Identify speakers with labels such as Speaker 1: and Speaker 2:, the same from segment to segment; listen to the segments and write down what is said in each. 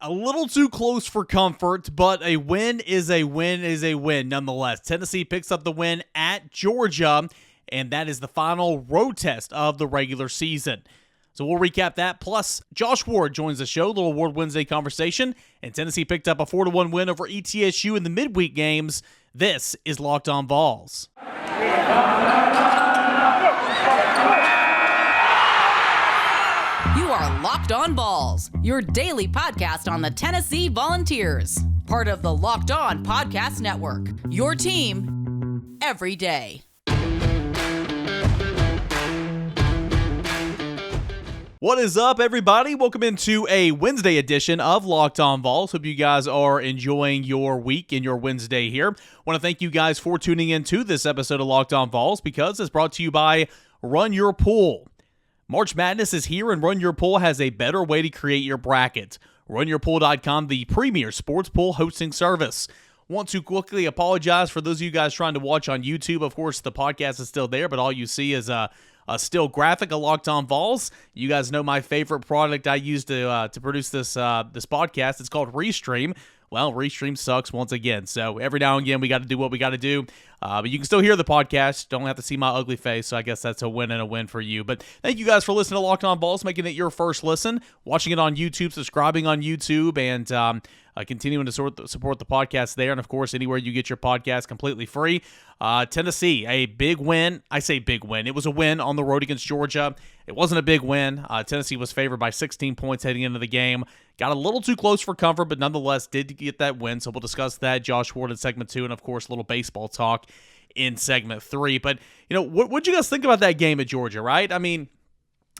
Speaker 1: A little too close for comfort, but a win is a win is a win nonetheless. Tennessee picks up the win at Georgia, and that is the final road test of the regular season. So we'll recap that. Plus, Josh Ward joins the show, little Ward Wednesday conversation, and Tennessee picked up a 4-1 win over ETSU in the midweek games. This is Locked On Vols.
Speaker 2: You are Locked On Vols, your daily podcast on the Tennessee Volunteers. Part of the Locked On Podcast Network, your team every day.
Speaker 1: What is up, everybody? Welcome into a Wednesday edition of Locked On Vols. Hope you guys are enjoying your week and your Wednesday here. Want to thank you guys for tuning into this episode of Locked On Vols because it's brought to you by RunYourPool. March Madness is here, and RunYourPool has a better way to create your bracket. RunYourPool.com, the premier sports pool hosting service. Want to quickly apologize for those of you guys trying to watch on YouTube. Of course, the podcast is still there, but all you see is a still graphic of Locked On Vols. You guys know my favorite product I use to produce this podcast. It's called Restream. Well, Restream sucks once again. So every now and again, we got to do what we got to do. But you can still hear the podcast. Don't have to see my ugly face. So I guess that's a win and a win for you. But thank you guys for listening to Locked On Vols, making it your first listen, watching it on YouTube, subscribing on YouTube, and continuing to support the podcast there. And, of course, anywhere you get your podcast completely free. Tennessee, a big win. I say big win. It was a win on the road against Georgia. It wasn't a big win. Tennessee was favored by 16 points heading into the game. Got a little too close for comfort, but nonetheless did get that win. So we'll discuss that. Josh Ward in segment 2, and, of course, a little baseball talk in segment 3. But, what'd you guys think about that game at Georgia, right? I mean,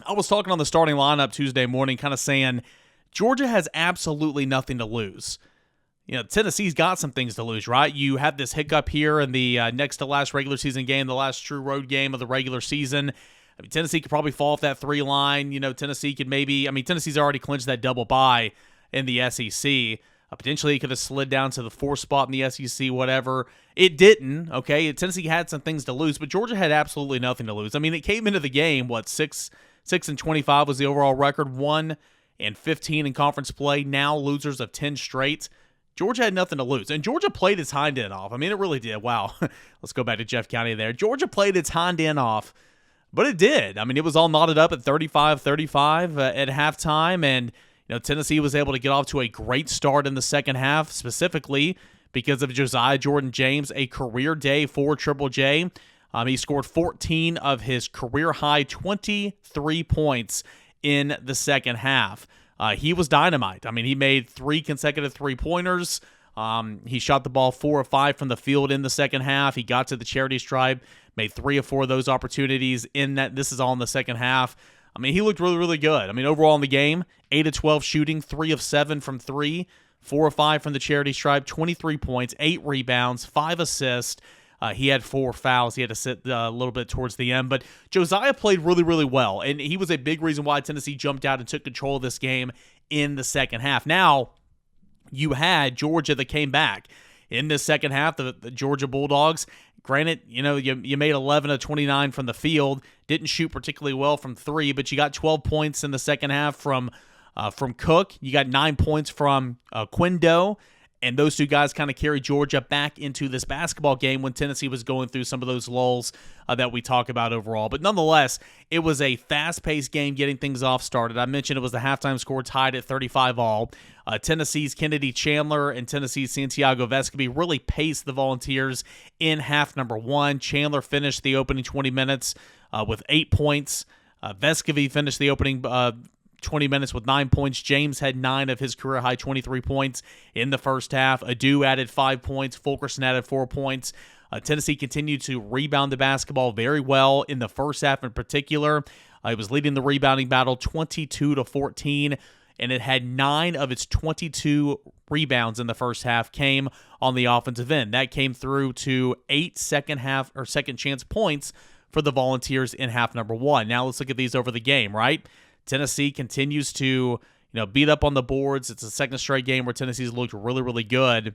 Speaker 1: I was talking on the starting lineup Tuesday morning, kind of saying Georgia has absolutely nothing to lose. Tennessee's got some things to lose, right? You have this hiccup here in the next to last regular season game, the last true road game of the regular season. I mean, Tennessee could probably fall off that 3 line. Tennessee could Tennessee's already clinched that double bye in the SEC. Potentially, it could have slid down to the 4th spot in the SEC, whatever. It didn't, okay? Tennessee had some things to lose, but Georgia had absolutely nothing to lose. I mean, it came into the game, 6-25 was the overall record, 1-15 in conference play, now losers of 10 straight. Georgia had nothing to lose, and Georgia played its hind end off. I mean, it really did. Wow. Let's go back to Jeff County there. Georgia played its hind end off, but it did. I mean, it was all knotted up at 35-35 at halftime, and Tennessee was able to get off to a great start in the second half, specifically because of Josiah-Jordan James, a career day for Triple J. He scored 14 of his career-high 23 points in the second half. He was dynamite. I mean, he made 3 consecutive three-pointers. He shot the ball 4 of 5 from the field in the second half. He got to the charity stripe, made 3 of 4 of those opportunities in that. This is all in the second half. I mean, he looked really, really good. I mean, overall in the game, 8 of 12 shooting, 3 of 7 from 3, 4 of 5 from the charity stripe, 23 points, 8 rebounds, 5 assists. He had 4 fouls. He had to sit a little bit towards the end. But Josiah played really, really well, and he was a big reason why Tennessee jumped out and took control of this game in the second half. Now, you had Georgia that came back. In this second half, the Georgia Bulldogs, granted, you made 11 of 29 from the field, didn't shoot particularly well from 3, but you got 12 points in the second half from Cook. You got 9 points from Quindo. And those two guys kind of carried Georgia back into this basketball game when Tennessee was going through some of those lulls that we talk about overall. But nonetheless, it was a fast-paced game getting things off started. I mentioned it was the halftime score tied at 35-all. Tennessee's Kennedy Chandler and Tennessee's Santiago Vescovi really paced the Volunteers in half number 1. Chandler finished the opening 20 minutes with 8 points. Vescovi finished the opening 20 minutes with 9 points. James had 9 of his career-high 23 points in the first half. Adu added 5 points. Fulkerson added 4 points. Tennessee continued to rebound the basketball very well in the first half in particular. It was leading the rebounding battle 22-14, and it had 9 of its 22 rebounds in the first half came on the offensive end. That came through to 8 second chance points for the Volunteers in half number 1. Now let's look at these over the game, right? Tennessee continues to, beat up on the boards. It's a second straight game where Tennessee's looked really, really good.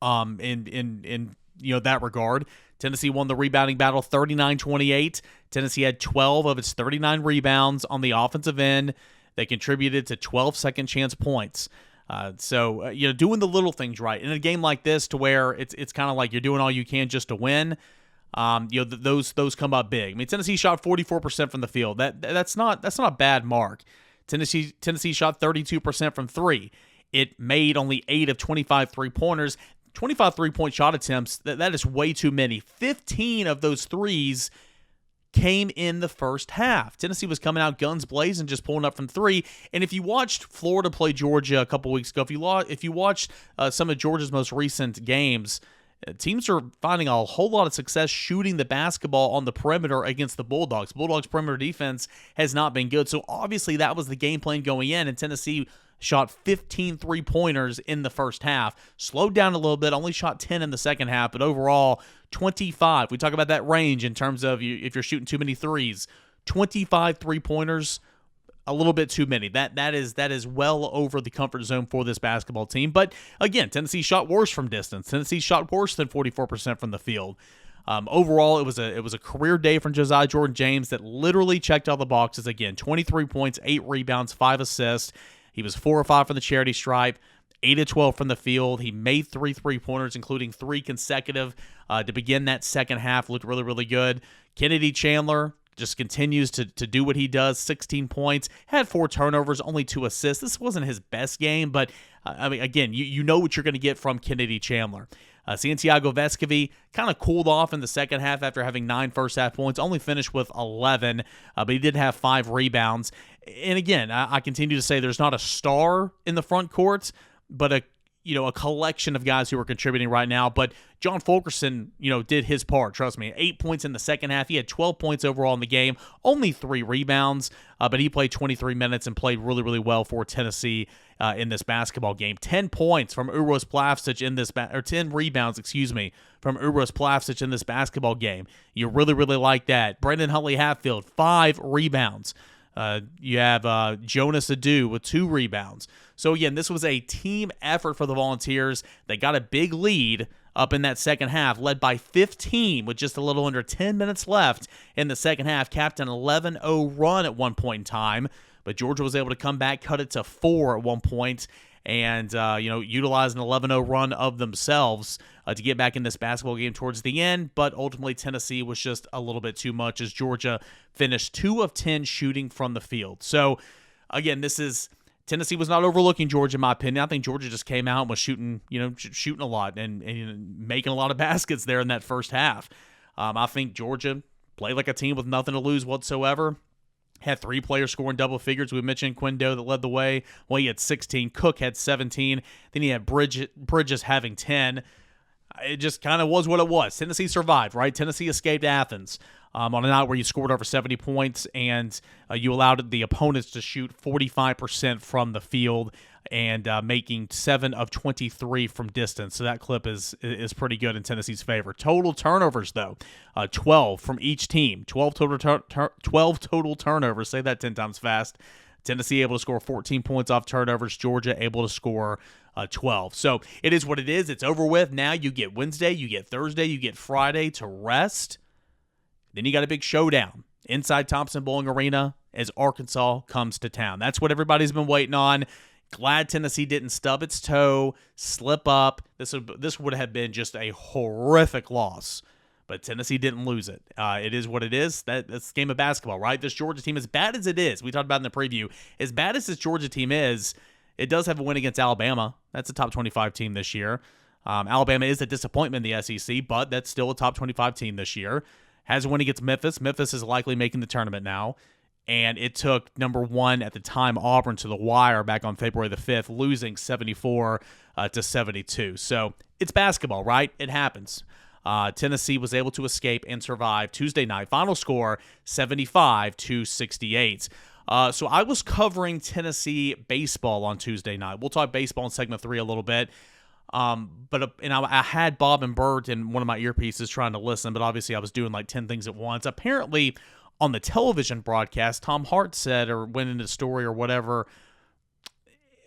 Speaker 1: In that regard, Tennessee won the rebounding battle 39-28. Tennessee had 12 of its 39 rebounds on the offensive end. They contributed to 12 second chance points. Doing the little things right in a game like this, to where it's kind of like you're doing all you can just to win. Those come up big. I mean, Tennessee shot 44% from the field. That's not a bad mark. Tennessee shot 32% from three. It made only 8 of 25 3-pointers. 25 3-point shot attempts, that is way too many. 15 of those threes came in the first half. Tennessee was coming out guns blazing, just pulling up from three. And if you watched Florida play Georgia a couple weeks ago, if you watched some of Georgia's most recent games, teams are finding a whole lot of success shooting the basketball on the perimeter against the Bulldogs. Bulldogs' perimeter defense has not been good. So obviously that was the game plan going in, and Tennessee shot 15 3-pointers in the first half. Slowed down a little bit, only shot 10 in the second half, but overall 25. We talk about that range in terms of if you're shooting too many threes. 25 3-pointers, a little bit too many. That is well over the comfort zone for this basketball team. But again, Tennessee shot worse from distance. Tennessee shot worse than 44% from the field. Overall, it was a career day from Josiah-Jordan James that literally checked all the boxes. Again, 23 points, 8 rebounds, 5 assists. He was 4 or 5 from the charity stripe, 8 of 12 from the field. He made 3 3-pointers, including 3 consecutive to begin that second half. Looked really, really good. Kennedy Chandler just continues to do what he does. 16 points, had 4 turnovers, only 2 assists. This wasn't his best game, but again, you know what you're going to get from Kennedy Chandler. Santiago Vescovi kind of cooled off in the second half after having 9 first-half points, only finished with 11, but he did have 5 rebounds. And again, I continue to say there's not a star in the front court, but a collection of guys who are contributing right now. But John Fulkerson, did his part. Trust me, 8 points in the second half. He had 12 points overall in the game, only 3 rebounds, but he played 23 minutes and played really, really well for Tennessee in this basketball game. 10 points from Uros Plavsic in this 10 rebounds, from Uros Plavsic in this basketball game. You really, really like that. Brendan Huntley-Hatfield, 5 rebounds. You have Jonas Adu with 2 rebounds. So again, this was a team effort for the Volunteers. They got a big lead up in that second half, led by 15 with just a little under 10 minutes left in the second half, capped an 11-0 run at one point in time. But Georgia was able to come back, cut it to 4 at one point, and utilize an 11-0 run of themselves to get back in this basketball game towards the end. But ultimately, Tennessee was just a little bit too much as Georgia finished 2 of 10 shooting from the field. So again, Tennessee was not overlooking Georgia, in my opinion. I think Georgia just came out and was shooting a lot and making a lot of baskets there in that first half. I think Georgia played like a team with nothing to lose whatsoever. Had 3 players scoring double figures. We mentioned Quindo that led the way. Well, he had 16. Cook had 17. Then he had Bridges having 10. It just kind of was what it was. Tennessee survived, right? Tennessee escaped Athens on a night where you scored over 70 points and you allowed the opponents to shoot 45% from the field and making 7 of 23 from distance. So that clip is pretty good in Tennessee's favor. Total turnovers, though, 12 from each team. 12 total turnovers. Say that 10 times fast. Tennessee able to score 14 points off turnovers. Georgia able to score 12. So it is what it is. It's over with. Now you get Wednesday, you get Thursday, you get Friday to rest. Then you got a big showdown inside Thompson-Boling Arena as Arkansas comes to town. That's what everybody's been waiting on. Glad Tennessee didn't stub its toe, slip up. This would have been just a horrific loss, but Tennessee didn't lose it. It is what it is. That's the game of basketball, right? This Georgia team, as bad as it is, we talked about in the preview, as bad as this Georgia team is, it does have a win against Alabama. That's a top 25 team this year. Alabama is a disappointment in the SEC, but that's still a top 25 team this year. Has a win against Memphis. Memphis is likely making the tournament now. And it took number 1 at the time, Auburn, to the wire back on February the 5th, losing 74 to 72. So it's basketball, right? It happens. Tennessee was able to escape and survive Tuesday night. Final score, 75 to 68. So I was covering Tennessee baseball on Tuesday night. We'll talk baseball in segment 3 a little bit. I had Bob and Bert in one of my earpieces trying to listen, but obviously I was doing like 10 things at once. Apparently, on the television broadcast, Tom Hart said, or went into the story or whatever,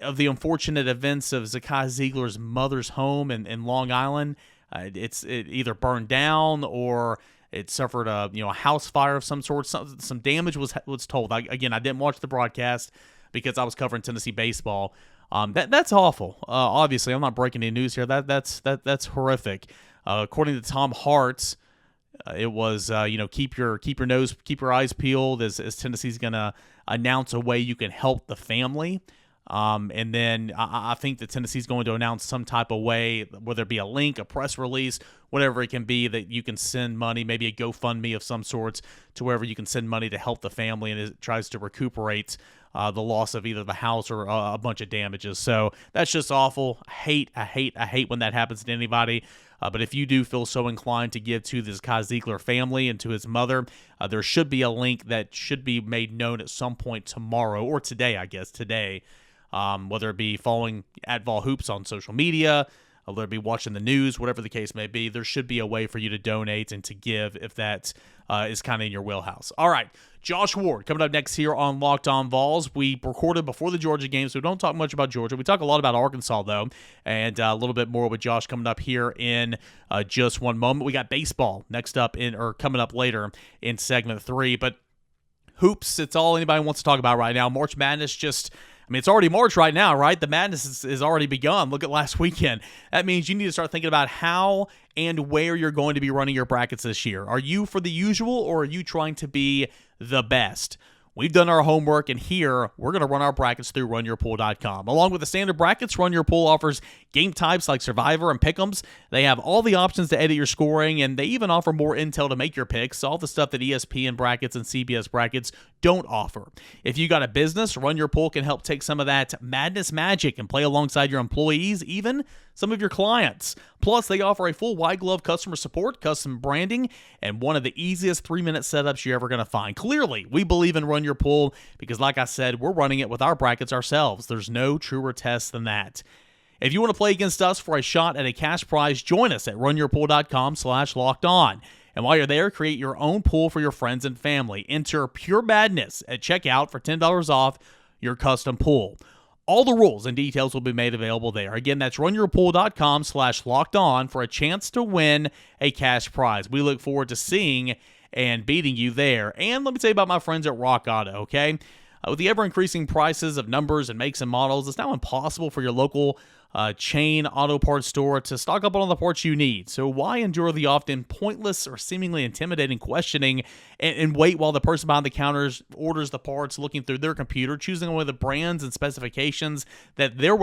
Speaker 1: of the unfortunate events of Zakai Ziegler's mother's home in Long Island. It either burned down or it suffered a house fire of some sort. Some damage was told. I didn't watch the broadcast because I was covering Tennessee baseball. That's awful. Obviously, I'm not breaking any news here. That's horrific. According to Tom Hart, it was keep your eyes peeled as Tennessee's going to announce a way you can help the family. And then I think that Tennessee's going to announce some type of way, whether it be a link, a press release, whatever it can be, that you can send money, maybe a GoFundMe of some sorts, to wherever you can send money to help the family, and it tries to recuperate the loss of either the house or a bunch of damages. So that's just awful. I hate when that happens to anybody. But if you do feel so inclined to give to this Kai Ziegler family and to his mother, there should be a link that should be made known at some point tomorrow, or today, I guess, whether it be following at Vol Hoops on social media, whether it be watching the news, whatever the case may be, there should be a way for you to donate and to give if that is kind of in your wheelhouse. All right, Josh Ward coming up next here on Locked On Vols. We recorded before the Georgia game, so we don't talk much about Georgia. We talk a lot about Arkansas, though, and a little bit more with Josh coming up here in just one moment. We got baseball next up coming up later in segment 3, but hoops, it's all anybody wants to talk about right now. March Madness it's already March right now, right? The madness is already begun. Look at last weekend. That means you need to start thinking about how and where you're going to be running your brackets this year. Are you for the usual, or are you trying to be the best? We've done our homework, and here we're going to run our brackets through RunYourPool.com. Along with the standard brackets, RunYourPool offers game types like Survivor and Pick'ems. They have all the options to edit your scoring, and they even offer more intel to make your picks, all the stuff that ESPN brackets and CBS brackets don't offer. If you got a business, RunYourPool can help take some of that madness magic and play alongside your employees, even some of your clients. Plus, they offer a full white glove customer support, custom branding, and one of the easiest 3-minute setups you're ever going to find. Clearly, we believe in RunYourPool because, like I said, we're running it with our brackets ourselves. There's no truer test than that. If you want to play against us for a shot at a cash prize, join us at runyourpool.com/lockedon. And while you're there, create your own pool for your friends and family. Enter Pure Madness at checkout for $10 off your custom pool. All the rules and details will be made available there. Again, that's runyourpool.com/lockedon for a chance to win a cash prize. We look forward to seeing and beating you there. And let me tell you about my friends at Rock Auto, okay? With the ever-increasing prices of numbers and makes and models, it's now impossible for your local chain auto parts store to stock up on all the parts you need. So why endure the often pointless or seemingly intimidating questioning and wait while the person behind the counters orders the parts, looking through their computer, choosing one of the brands and specifications that their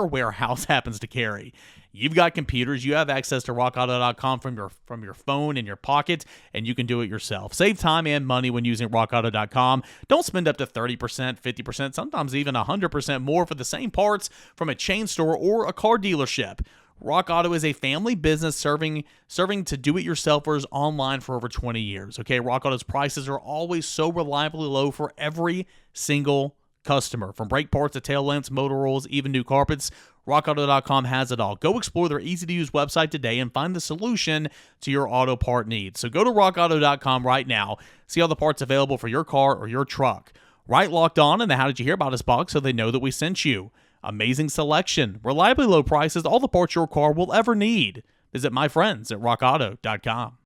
Speaker 1: warehouse happens to carry? You've got computers. You have access to rockauto.com from your phone in your pocket, and you can do it yourself. Save time and money when using rockauto.com. Don't spend up to 30%, 50%, sometimes even 100% more for the same parts from a chain store or a car dealership. Rock Auto is a family business serving to do-it-yourselfers online for over 20 years. Okay, Rock Auto's prices are always so reliably low for every single customer. From brake parts to tail lamps, motor oils, even new carpets, RockAuto.com has it all. Go explore their easy-to-use website today and find the solution to your auto part needs. So go to RockAuto.com right now. See all the parts available for your car or your truck. Write Locked On in the How Did You Hear About Us box so they know that we sent you. Amazing selection, reliably low prices, all the parts your car will ever need. Visit my friends at RockAuto.com.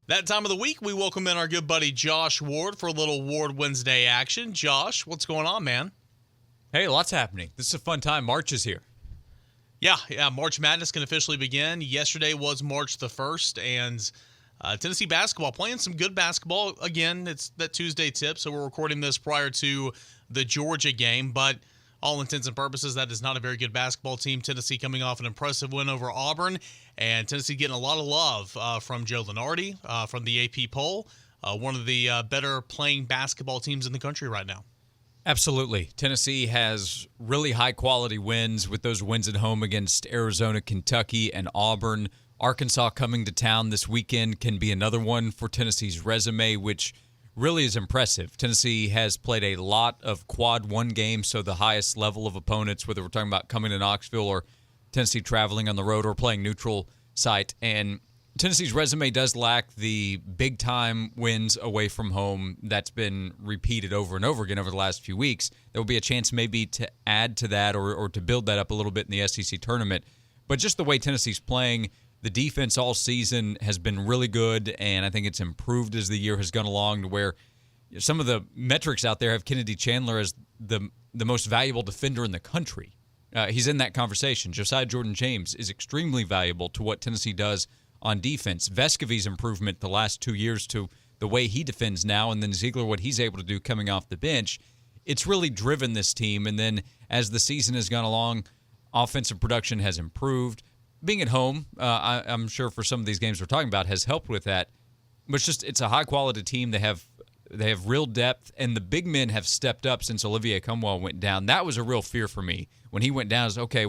Speaker 1: That time of the week, we welcome in our good buddy Josh Ward for a little Ward Wednesday action. Josh, what's going on, man?
Speaker 3: Hey, lots happening. This is a fun time. March is here.
Speaker 1: Yeah, March Madness can officially begin. Yesterday was March the 1st, and Tennessee basketball playing some good basketball. Again, it's that Tuesday tip, so we're recording this prior to the Georgia game, but all intents and purposes, that is not a very good basketball team. Tennessee coming off an impressive win over Auburn, and Tennessee getting a lot of love from Joe Lunardi from the AP poll, one of the better playing basketball teams in the country right now.
Speaker 3: Absolutely. Tennessee has really high-quality wins with those wins at home against Arizona, Kentucky, and Auburn. Arkansas coming to town this weekend can be another one for Tennessee's resume, which really is impressive. Tennessee has played a lot of quad one games, so the highest level of opponents, whether we're talking about coming to Knoxville or Tennessee traveling on the road or playing neutral site. And Tennessee's resume does lack the big-time wins away from home that's been repeated over and over again over the last few weeks. There will be a chance maybe to add to that or to build that up a little bit in the SEC tournament. But just the way Tennessee's playing, the defense all season has been really good, and I think it's improved as the year has gone along to where some of the metrics out there have Kennedy Chandler as the most valuable defender in the country. He's in that conversation. Josiah-Jordan James is extremely valuable to what Tennessee does on defense. Vescovi's improvement the last 2 years to the way he defends now, and then Ziegler, what he's able to do coming off the bench, it's really driven this team. And then as the season has gone along, offensive production has improved. Being at home, I'm sure for some of these games we're talking about, has helped with that. But it's a high-quality team. They have real depth, and the big men have stepped up since Olivier Cumwell went down. That was a real fear for me. When he went down, is okay,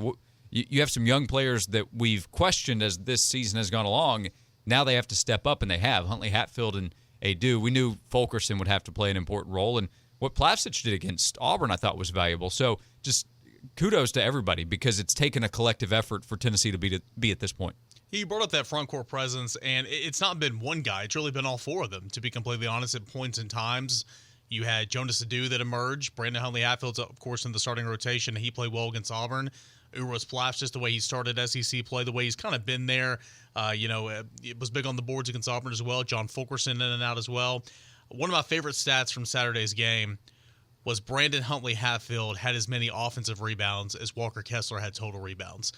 Speaker 3: you have some young players that we've questioned as this season has gone along. Now they have to step up, and they have. Huntley Hatfield and Adu. We knew Fulkerson would have to play an important role, and what Plavsic did against Auburn I thought was valuable. So just kudos to everybody because it's taken a collective effort for Tennessee to be at this point.
Speaker 1: He brought up that front court presence, and it's not been one guy. It's really been all four of them, to be completely honest. At points in times, you had Jonas Adu that emerged. Brandon Huntley-Hatfield's, of course, in the starting rotation. He played well against Auburn. Uros Plaff, just the way he started SEC play, the way he's kind of been there. It was big on the boards against Auburn as well. John Fulkerson in and out as well. One of my favorite stats from Saturday's game was Brandon Huntley-Hatfield had as many offensive rebounds as Walker Kessler had total rebounds.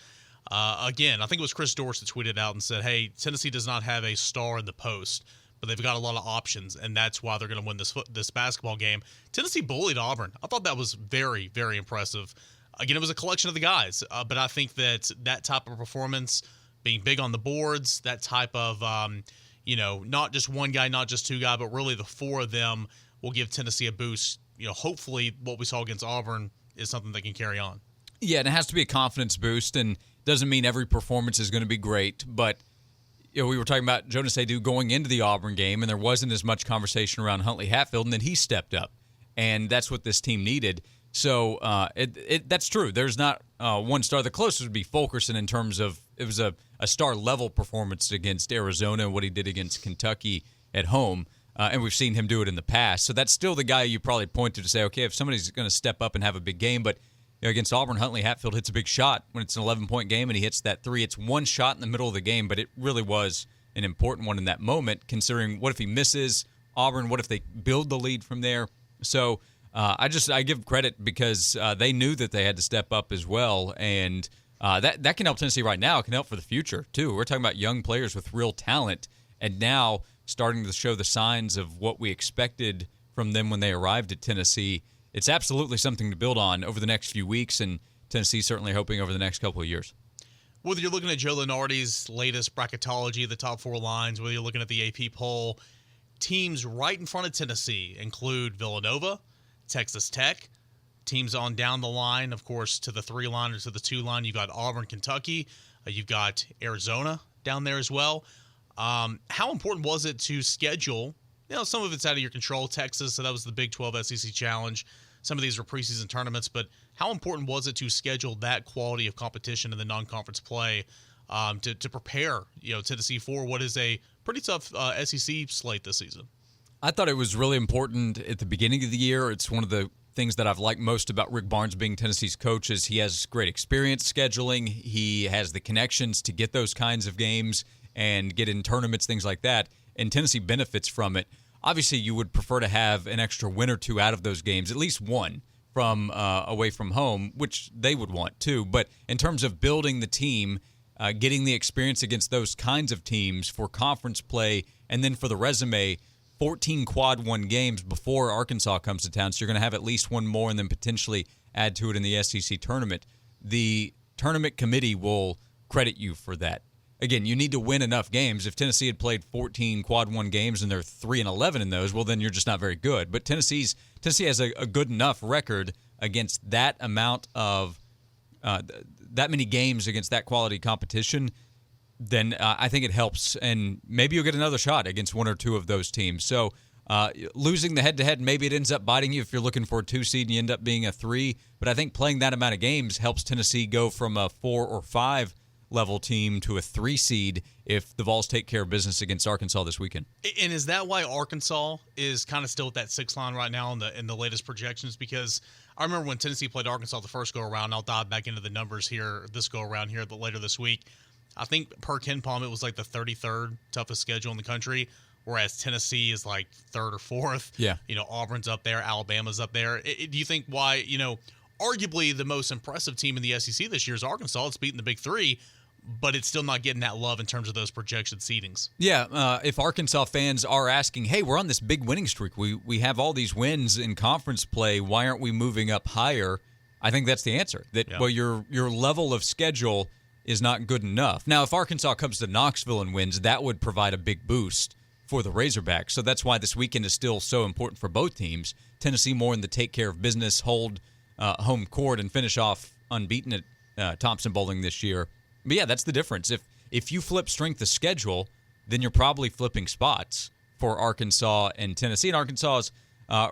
Speaker 1: Again, I think it was Chris Dorsett tweeted out and said, hey, Tennessee does not have a star in the post, but they've got a lot of options, and that's why they're going to win this basketball game. Tennessee bullied Auburn. I thought that was very, very impressive. Again, it was a collection of the guys, but I think that type of performance, being big on the boards, that type of, not just one guy, not just two guys, but really the four of them will give Tennessee a boost. Hopefully what we saw against Auburn is something they can carry on.
Speaker 3: Yeah, and it has to be a confidence boost, and doesn't mean every performance is going to be great, but we were talking about Jonas Adu going into the Auburn game, and there wasn't as much conversation around Huntley Hatfield, and then he stepped up, and that's what this team needed. So that's true. There's not one star. The closest would be Fulkerson in terms of it was a star-level performance against Arizona and what he did against Kentucky at home, and we've seen him do it in the past. So that's still the guy you probably point to say, okay, if somebody's going to step up and have a big game, but against Auburn, Huntley Hatfield hits a big shot when it's an 11-point game, and he hits that three. It's one shot in the middle of the game, but it really was an important one in that moment, considering what if he misses Auburn, what if they build the lead from there. So I give credit because they knew that they had to step up as well, and that can help Tennessee right now. It can help for the future, too. We're talking about young players with real talent, and now starting to show the signs of what we expected from them when they arrived at Tennessee. It's absolutely something to build on over the next few weeks, and Tennessee's certainly hoping over the next couple of years.
Speaker 1: Whether you're looking at Joe Lunardi's latest bracketology, the top four lines, whether you're looking at the AP poll, teams right in front of Tennessee include Villanova, Texas Tech, teams on down the line, of course, to the 3 line or to the 2 line. You've got Auburn, Kentucky. You've got Arizona down there as well. How important was it to schedule? Some of it's out of your control. Texas, so that was the Big 12 SEC Challenge. Some of these were preseason tournaments, but how important was it to schedule that quality of competition in the non-conference play to prepare Tennessee for what is a pretty tough SEC slate this season?
Speaker 3: I thought it was really important at the beginning of the year. It's one of the things that I've liked most about Rick Barnes being Tennessee's coach is he has great experience scheduling. He has the connections to get those kinds of games and get in tournaments, things like that, and Tennessee benefits from it. Obviously, you would prefer to have an extra win or two out of those games, at least one from away from home, which they would want too. But in terms of building the team, getting the experience against those kinds of teams for conference play, and then for the resume, 14 quad one games before Arkansas comes to town, so you're going to have at least one more and then potentially add to it in the SEC tournament. The tournament committee will credit you for that. Again, you need to win enough games. If Tennessee had played 14 quad one games and they're 3-11 in those, well, then you're just not very good. But Tennessee has a good enough record against that amount of that many games against that quality competition. Then I think it helps, and maybe you'll get another shot against one or two of those teams. So losing the head-to-head, maybe it ends up biting you if you're looking for a 2 seed and you end up being a 3. But I think playing that amount of games helps Tennessee go from a 4 or 5 level team to a 3 seed if the Vols take care of business against Arkansas this weekend.
Speaker 1: And is that why Arkansas is kind of still at that 6 line right now in the latest projections? Because I remember when Tennessee played Arkansas the first go-around, I'll dive back into the numbers here this go-around here later this week. I think per KenPom, it was like the 33rd toughest schedule in the country. whereas Tennessee is like third or fourth.
Speaker 3: Yeah.
Speaker 1: Auburn's up there, Alabama's up there. Do you think why, arguably the most impressive team in the SEC this year is Arkansas? It's beating the Big Three, but it's still not getting that love in terms of those projection seedings.
Speaker 3: Yeah, if Arkansas fans are asking, hey, we're on this big winning streak. We have all these wins in conference play. Why aren't we moving up higher? I think that's the answer. Well, your level of schedule is not good enough. Now, if Arkansas comes to Knoxville and wins, that would provide a big boost for the Razorbacks. So that's why this weekend is still so important for both teams. Tennessee more in the take care of business, hold home court, and finish off unbeaten at Thompson Bowling this year. But yeah, that's the difference. If you flip strength of schedule, then you're probably flipping spots for Arkansas and Tennessee. And Arkansas's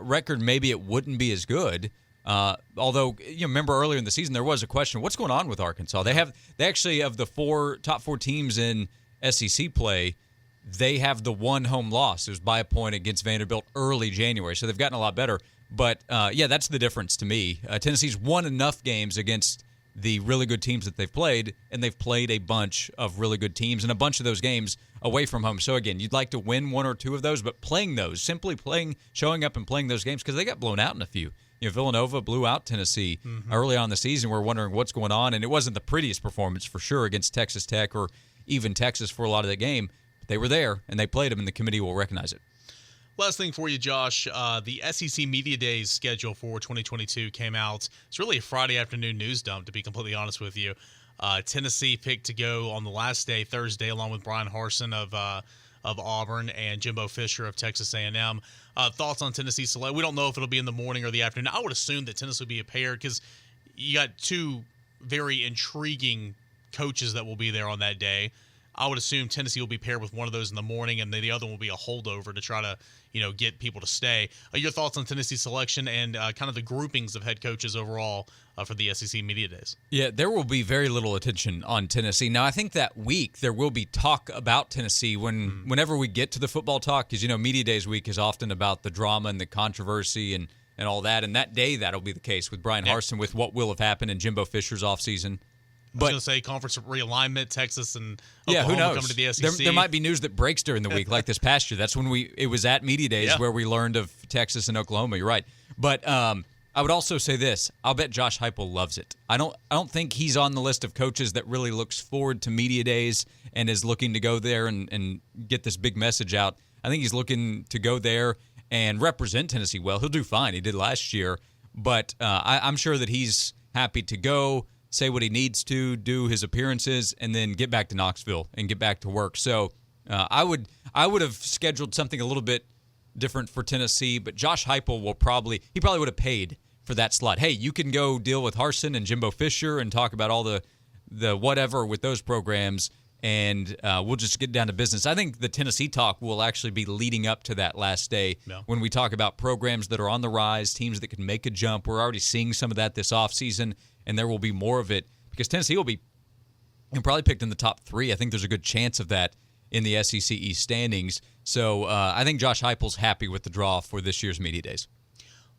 Speaker 3: record, maybe it wouldn't be as good. Although, remember earlier in the season, there was a question, what's going on with Arkansas? They actually, of the top four teams in SEC play, they have the one home loss. It was by a point against Vanderbilt early January. So they've gotten a lot better. But, yeah, that's the difference to me. Tennessee's won enough games against the really good teams that they've played, and they've played a bunch of really good teams and a bunch of those games away from home. So, again, you'd like to win one or two of those, but simply showing up and playing those games, because they got blown out in a few. Villanova blew out Tennessee early on in the season. We're wondering what's going on, and it wasn't the prettiest performance for sure against Texas Tech or even Texas for a lot of the game. But they were there, and they played them, and the committee will recognize it.
Speaker 1: Last thing for you, Josh, the SEC Media Days schedule for 2022 came out. It's really a Friday afternoon news dump, to be completely honest with you. Tennessee picked to go on the last day, Thursday, along with Brian Harsin of Auburn and Jimbo Fisher of Texas A&M. Thoughts on Tennessee select? We don't know if it'll be in the morning or the afternoon. I would assume that Tennessee will be paired because you got two very intriguing coaches that will be there on that day. I would assume Tennessee will be paired with one of those in the morning, and then the other one will be a holdover to try to, get people to stay. Your thoughts on Tennessee selection and kind of the groupings of head coaches overall for the SEC Media Days?
Speaker 3: Yeah, there will be very little attention on Tennessee. Now, I think that week there will be talk about Tennessee whenever we get to the football talk, because, Media Days week is often about the drama and the controversy and all that. And that day, that'll be the case with Brian Harsin, with what will have happened in Jimbo Fisher's offseason.
Speaker 1: I was going to say conference realignment, Texas and Oklahoma
Speaker 3: who knows?
Speaker 1: coming to the SEC.
Speaker 3: There might be news that breaks during the week, like this past year. That's when it was at Media Days where we learned of Texas and Oklahoma. You're right. But I would also say this. I'll bet Josh Heupel loves it. I don't think he's on the list of coaches that really looks forward to Media Days and is looking to go there and get this big message out. I think he's looking to go there and represent Tennessee well. He'll do fine. He did last year. But I'm sure that he's happy to go, say what he needs to, do his appearances, and then get back to Knoxville and get back to work. So I would have scheduled something a little bit different for Tennessee, but Josh Heupel probably would have paid for that slot. Hey, you can go deal with Harsin and Jimbo Fisher and talk about all the whatever with those programs, and we'll just get down to business. I think the Tennessee talk will actually be leading up to that last day when we talk about programs that are on the rise, teams that can make a jump. We're already seeing some of that this offseason, and there will be more of it because Tennessee will be probably picked in the top 3. I think there's a good chance of that in the SEC East standings. So I think Josh Heupel's happy with the draw for this year's Media Days.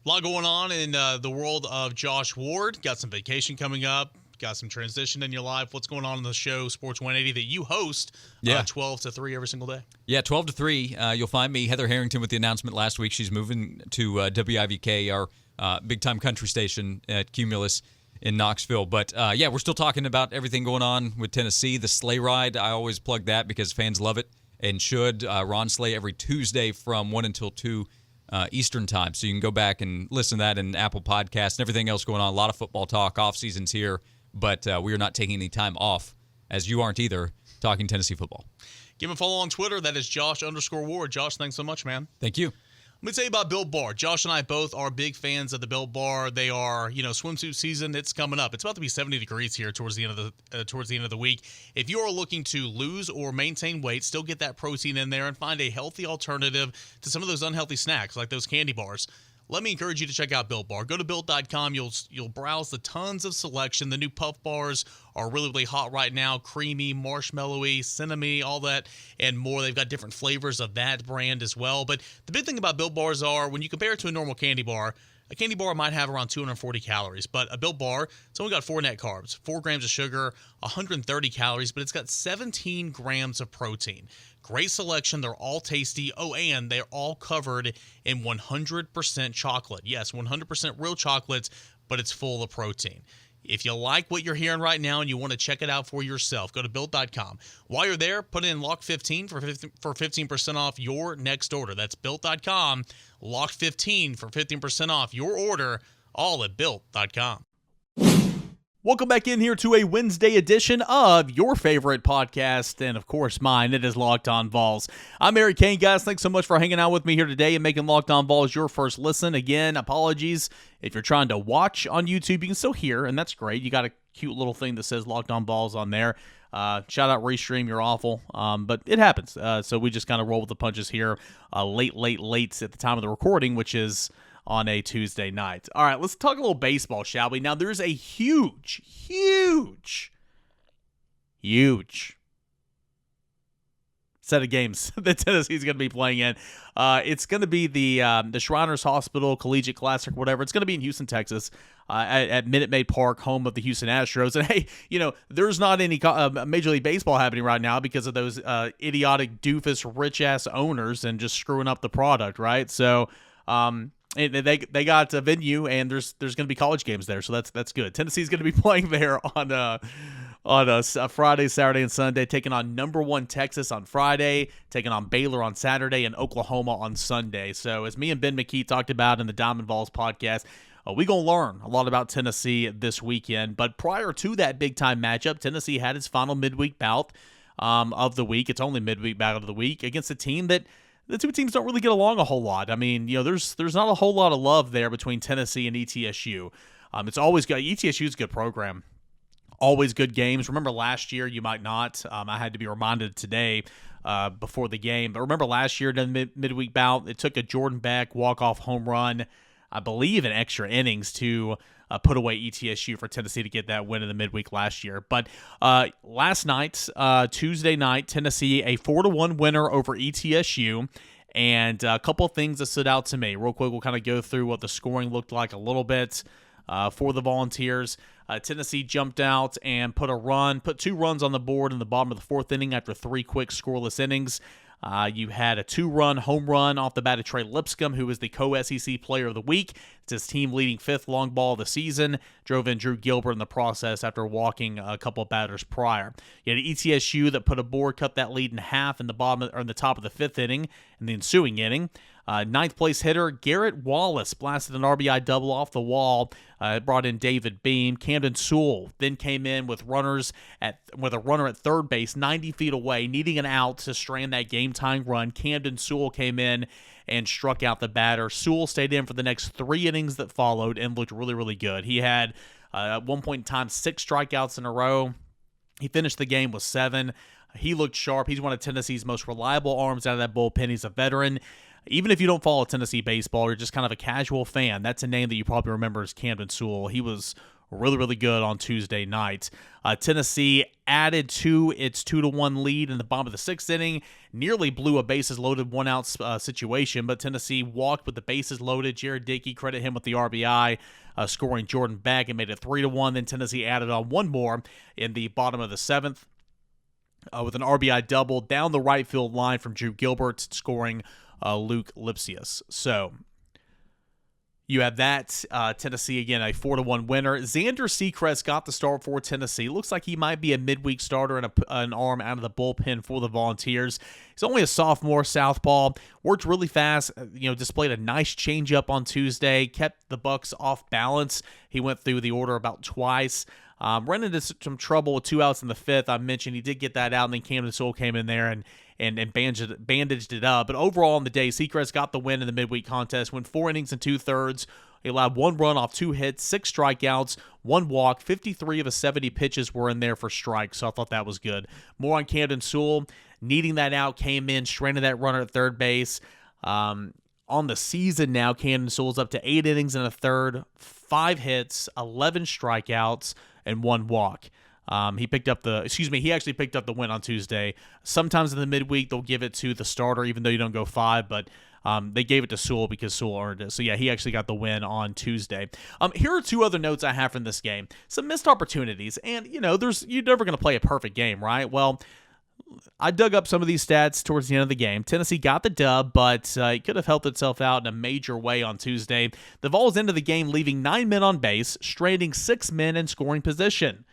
Speaker 1: A lot going on in the world of Josh Ward. Got some vacation coming up. Got some transition in your life. What's going on in the show, Sports 180, that you host 12 to 3 every single day? Yeah,
Speaker 3: 12 to 3. You'll find me, Heather Harrington, with the announcement last week. She's moving to WIVK, our big-time country station at Cumulus in Knoxville. But, we're still talking about everything going on with Tennessee. The sleigh ride, I always plug that because fans love it and should. Ron Slay every Tuesday from 1 until 2 Eastern time. So you can go back and listen to that in Apple Podcasts and everything else going on. A lot of football talk, off-season's here. But we are not taking any time off, as you aren't either, talking Tennessee football.
Speaker 1: Give him a follow on Twitter. That is Josh_Ward. Josh, thanks so much, man.
Speaker 3: Thank you.
Speaker 1: Let me tell you about Built Bar. Josh and I both are big fans of the Built Bar. They are, swimsuit season. It's coming up. It's about to be 70 degrees here towards the end of the week. If you are looking to lose or maintain weight, still get that protein in there and find a healthy alternative to some of those unhealthy snacks like those candy bars, let me encourage you to check out Built Bar. Go to Built.com. You'll browse the tons of selection. The new Puff Bars are really, really hot right now. Creamy, marshmallowy, cinnamon, all that, and more. They've got different flavors of that brand as well. But the big thing about Built Bars are when you compare it to a normal candy bar, A candy bar might have around 240 calories, but a Built Bar, it's only got 4 net carbs, 4 grams of sugar, 130 calories, but it's got 17 grams of protein. Great selection. They're all tasty. Oh, and they're all covered in 100% chocolate. Yes, 100% real chocolate, but it's full of protein. If you like what you're hearing right now and you want to check it out for yourself, go to Built.com. While you're there, put in Lock15 for 15% off your next order. That's Built.com, Lock15 for 15% off your order, all at Built.com. Welcome back in here to a Wednesday edition of your favorite podcast, and of course mine. It is Locked On Vols. I'm Eric Cain, guys. Thanks so much for hanging out with me here today and making Locked On Vols your first listen. Again, apologies if you're trying to watch on YouTube. You can still hear, and that's great. You got a cute little thing that says Locked On Vols on there. Shout out Restream, you're awful, but it happens. So we just kind of roll with the punches here late at the time of the recording, which is on a Tuesday night. All right, let's talk a little baseball, shall we? Now, there's a huge set of games that Tennessee's going to be playing in. It's going to be the Shriners Hospital Collegiate Classic, whatever. It's going to be in Houston, Texas, at Minute Maid Park, home of the Houston Astros. And hey, there's not any Major League Baseball happening right now because of those idiotic doofus rich-ass owners and just screwing up the product, right? So, they got a venue, and there's going to be college games there, so that's good. Tennessee's going to be playing there on a Friday, Saturday, and Sunday, taking on number 1 Texas on Friday, taking on Baylor on Saturday, and Oklahoma on Sunday. So as me and Ben McKee talked about in the Diamond Vols podcast, we're going to learn a lot about Tennessee this weekend. But prior to that big-time matchup, Tennessee had its final midweek bout of the week. It's only midweek bout of the week against a team that the two teams don't really get along a whole lot. I mean, there's not a whole lot of love there between Tennessee and ETSU. It's always good. ETSU's a good program. Always good games. Remember last year, you might not. I had to be reminded today before the game. But remember last year in the midweek bout, it took a Jordan Beck walk-off home run, I believe in extra innings, to put away ETSU for Tennessee to get that win in the midweek last year. But last night, Tuesday night, Tennessee, a 4-1 winner over ETSU. And a couple of things that stood out to me. Real quick, we'll kind of go through what the scoring looked like a little bit for the Volunteers. Tennessee jumped out and put 2 runs on the board in the bottom of the 4th inning after 3 quick scoreless innings. You had a 2-run home run off the bat of Trey Lipscomb, who was the co-SEC Player of the Week. It's his team-leading 5th long ball of the season. Drove in Drew Gilbert in the process after walking a couple of batters prior. You had ETSU that put a board, cut that lead in half in the top of the 5th inning in the ensuing inning. 9th place hitter Garrett Wallace blasted an RBI double off the wall. Brought in David Beam. Camden Sewell then came in with a runner at third base, 90 feet away, needing an out to strand that game-tying run. Camden Sewell came in and struck out the batter. Sewell stayed in for the next 3 innings that followed and looked really, really good. He had, at one point in time, 6 strikeouts in a row. He finished the game with 7. He looked sharp. He's one of Tennessee's most reliable arms out of that bullpen. He's a veteran. Even if you don't follow Tennessee baseball, you're just kind of a casual fan, that's a name that you probably remember as Camden Sewell. He was really, really good on Tuesday night. Tennessee added to its 2-1 lead in the bottom of the 6th inning, nearly blew a bases-loaded 1-out situation, but Tennessee walked with the bases loaded. Jared Dickey, credit him with the RBI, scoring Jordan Beck, and made it 3-1. Then Tennessee added on 1 more in the bottom of the 7th with an RBI double down the right field line from Drew Gilbert, scoring Luke Lipsius. So you have that. Tennessee, again, a 4-1 winner. Xander Seacrest got the start for Tennessee. Looks like he might be a midweek starter and an arm out of the bullpen for the Volunteers. He's only a sophomore, southpaw. Worked really fast. Displayed a nice changeup on Tuesday. Kept the Bucks off balance. He went through the order about twice. Ran into some trouble with 2 outs in the 5th. I mentioned he did get that out, and then Camden Sewell came in there and bandaged it up. But overall on the day, Seacrest got the win in the midweek contest, went 4 innings and 2/3. He allowed 1 run off 2 hits, 6 strikeouts, 1 walk. 53 of his 70 pitches were in there for strikes, so I thought that was good. More on Camden Sewell. Needing that out, came in, stranded that runner at third base. On the season now, Camden Sewell's up to 8 innings and a third, 5 hits, 11 strikeouts, and 1 walk. He actually picked up the win on Tuesday. Sometimes in the midweek, they'll give it to the starter, even though you don't go 5, but they gave it to Sewell because Sewell earned it. So, yeah, he actually got the win on Tuesday. Here are 2 other notes I have from this game. Some missed opportunities, and, you're never going to play a perfect game, right? Well, I dug up some of these stats towards the end of the game. Tennessee got the dub, but it could have helped itself out in a major way on Tuesday. The Vols ended the game leaving 9 men on base, stranding 6 men in scoring position.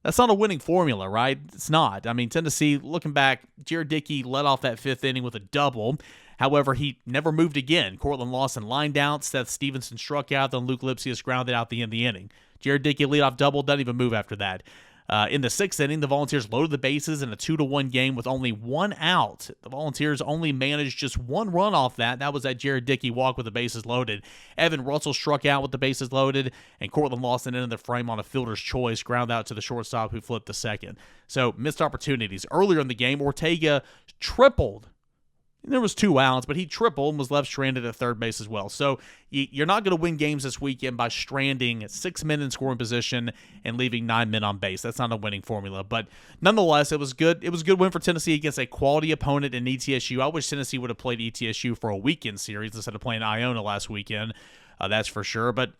Speaker 1: That's not a winning formula, right? It's not. I mean, Tennessee, looking back, Jared Dickey led off that 5th inning with a double. However, he never moved again. Cortland Lawson lined out, Seth Stevenson struck out, then Luke Lipsius grounded out the end of the inning. Jared Dickey leadoff double, doesn't even move after that. In the 6th inning, the Volunteers loaded the bases in a 2-1 game with only 1 out. The Volunteers only managed just 1 run off that. That was that Jared Dickey walk with the bases loaded. Evan Russell struck out with the bases loaded, and Cortland Lawson entered the frame on a fielder's choice, ground out to the shortstop who flipped to second. So, missed opportunities. Earlier in the game, Ortega tripled. There was 2 outs, but he tripled and was left stranded at third base as well. So you're not going to win games this weekend by stranding 6 men in scoring position and leaving 9 men on base. That's not a winning formula. But nonetheless, it was good. It was a good win for Tennessee against a quality opponent in ETSU. I wish Tennessee would have played ETSU for a weekend series instead of playing Iona last weekend. That's for sure. But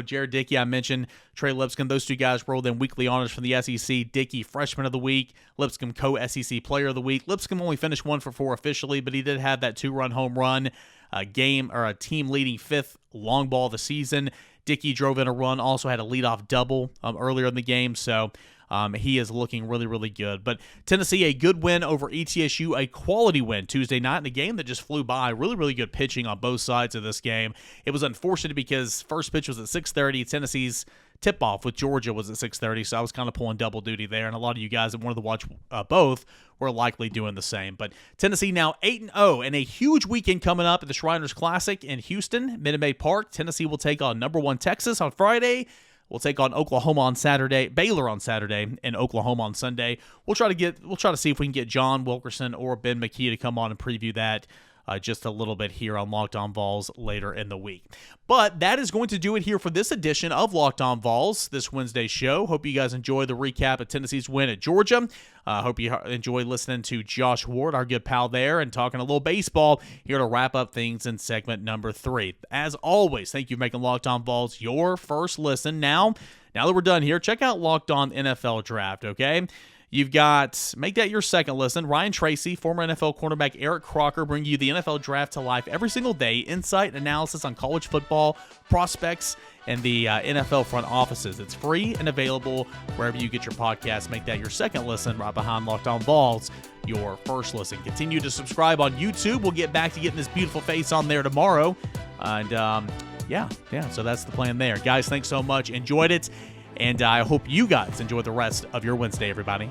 Speaker 1: Jared Dickey, I mentioned, Trey Lipscomb, those 2 guys rolled in weekly honors from the SEC. Dickey, Freshman of the Week. Lipscomb, Co-SEC Player of the Week. Lipscomb only finished 1 for 4 officially, but he did have that 2-run home run, a team-leading 5th long ball of the season. Dickey drove in a run, also had a leadoff double earlier in the game, so he is looking really, really good. But Tennessee, a good win over ETSU, a quality win Tuesday night in a game that just flew by. Really, really good pitching on both sides of this game. It was unfortunate because first pitch was at 6:30. Tennessee's tip-off with Georgia was at 6:30, so I was kind of pulling double duty there, and a lot of you guys that wanted to watch both were likely doing the same. But Tennessee now 8-0, and a huge weekend coming up at the Shriners Classic in Houston, Minute Maid Park. Tennessee will take on number 1 Texas on Friday. We'll take on Oklahoma on Saturday, Baylor on Saturday, and Oklahoma on Sunday. We'll try to see if we can get John Wilkerson or Ben McKee to come on and preview that just a little bit here on Locked On Vols later in the week. But that is going to do it here for this edition of Locked On Vols, this Wednesday show. Hope you guys enjoy the recap of Tennessee's win at Georgia. Hope you enjoy listening to Josh Ward, our good pal there, and talking a little baseball here to wrap up things in segment number 3. As always, thank you for making Locked On Vols your first listen. Now that we're done here, check out Locked On NFL Draft, okay? Make that your second listen. Ryan Tracy, former NFL cornerback Eric Crocker bring you the NFL Draft to life every single day. Insight and analysis on college football, prospects, and the NFL front offices. It's free and available wherever you get your podcasts. Make that your second listen right behind Locked On Vols, your first listen. Continue to subscribe on YouTube. We'll get back to getting this beautiful face on there tomorrow. And, so that's the plan there. Guys, thanks so much. Enjoyed it. And I hope you guys enjoy the rest of your Wednesday, everybody.